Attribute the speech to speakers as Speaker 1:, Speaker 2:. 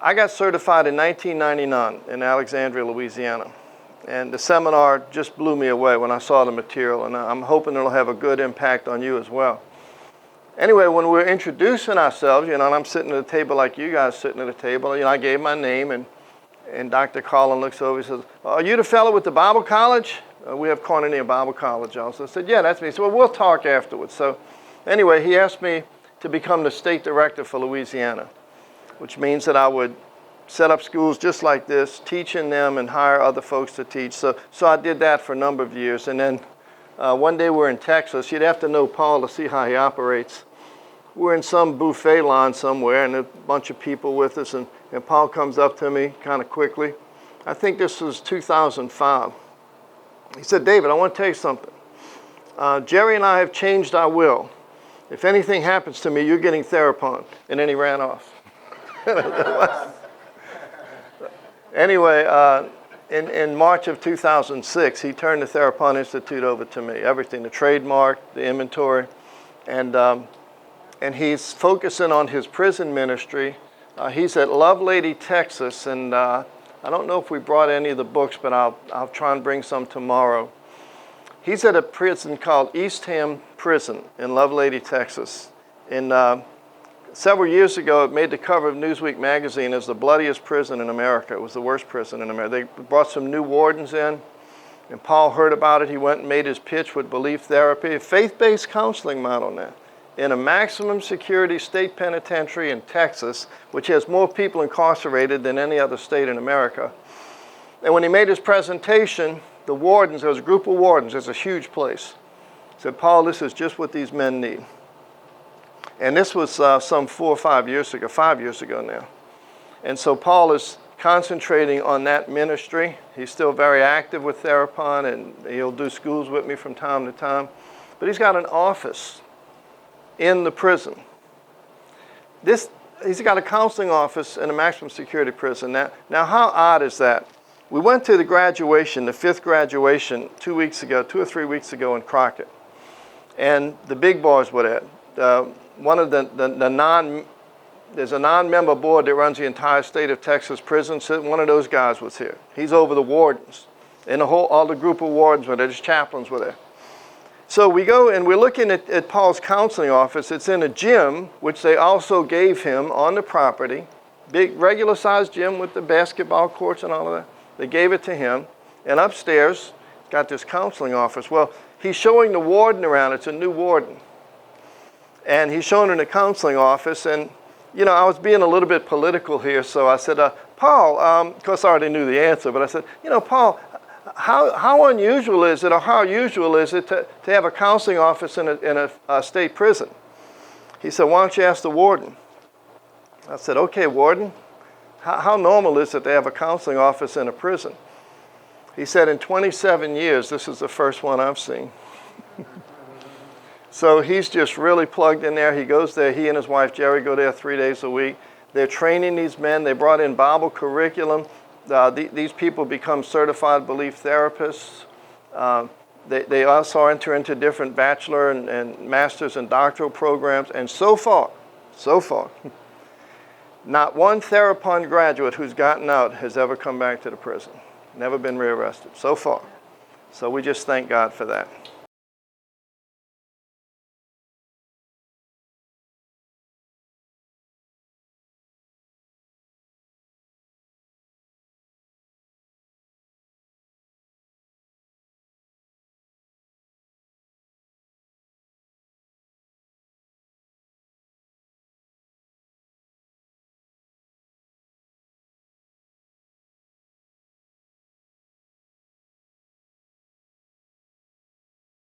Speaker 1: I got certified in 1999 in Alexandria, Louisiana. And the seminar just blew me away when I saw the material, and I'm hoping it'll have a good impact on you as well. Anyway, when we're introducing ourselves, and I'm sitting at a table like you guys sitting at a table, I gave my name, and Dr. Collin looks over, he says, "Are you the fellow with the Bible college?" We have Cornelia Bible College also. I said, "Yeah, that's me." He said, "Well, we'll talk afterwards." So anyway, he asked me to become the state director for Louisiana, which means that I would set up schools just like this, teach in them and hire other folks to teach. So I did that for a number of years. And then one day we're in Texas. You'd have to know Paul to see how he operates. We're in some buffet line somewhere, and a bunch of people with us, and Paul comes up to me kind of quickly. I think this was 2005. He said, "David, I want to tell you something. Jerry and I have changed our will. If anything happens to me, you're getting Thearpon." And then he ran off. Anyway, in March of 2006, he turned the Thearpon Institute over to me, everything, the trademark, the inventory, and he's focusing on his prison ministry. He's at Lovelady, Texas, and I don't know if we brought any of the books, but I'll try and bring some tomorrow. He's at a prison called Eastham Prison in Lovelady, Texas. Several years ago, it made the cover of Newsweek magazine as the bloodiest prison in America. It was the worst prison in America. They brought some new wardens in, and Paul heard about it. He went and made his pitch with belief therapy, a faith-based counseling model now, in a maximum security state penitentiary in Texas, which has more people incarcerated than any other state in America. And when he made his presentation, the wardens, there was a group of wardens, it's a huge place, said, "Paul, this is just what these men need." And this was some 4 or 5 years ago, 5 years ago now. And so Paul is concentrating on that ministry. He's still very active with Thearpon, and he'll do schools with me from time to time. But he's got an office in the prison. He's got a counseling office in a maximum security prison. Now how odd is that? We went to the graduation, the 5th graduation, 2 or 3 weeks ago in Crockett. And the big boys were there. One of there's a non-member board that runs the entire state of Texas prison. So one of those guys was here. He's over the wardens. And all the group of wardens were there, his chaplains were there. So we go and we're looking at Paul's counseling office. It's in a gym, which they also gave him on the property. Big, regular-sized gym with the basketball courts and all of that. They gave it to him. And upstairs, got this counseling office. Well, he's showing the warden around. It's a new warden. And he's showing in the counseling office. And, I was being a little bit political here. So I said, Paul, of course I already knew the answer, but I said, Paul, how unusual is it, or how usual is it to have a counseling office in a state prison? He said, "Why don't you ask the warden?" I said, "Okay, warden, how normal is it to have a counseling office in a prison?" He said, "In 27 years, this is the first one I've seen." So he's just really plugged in there. He goes there. He and his wife, Jerry, go there 3 days a week. They're training these men. They brought in Bible curriculum. These people become certified belief therapists. They also enter into different bachelor and master's and doctoral programs. And so far, not one Thearpon graduate who's gotten out has ever come back to the prison. Never been rearrested, so far. So we just thank God for that.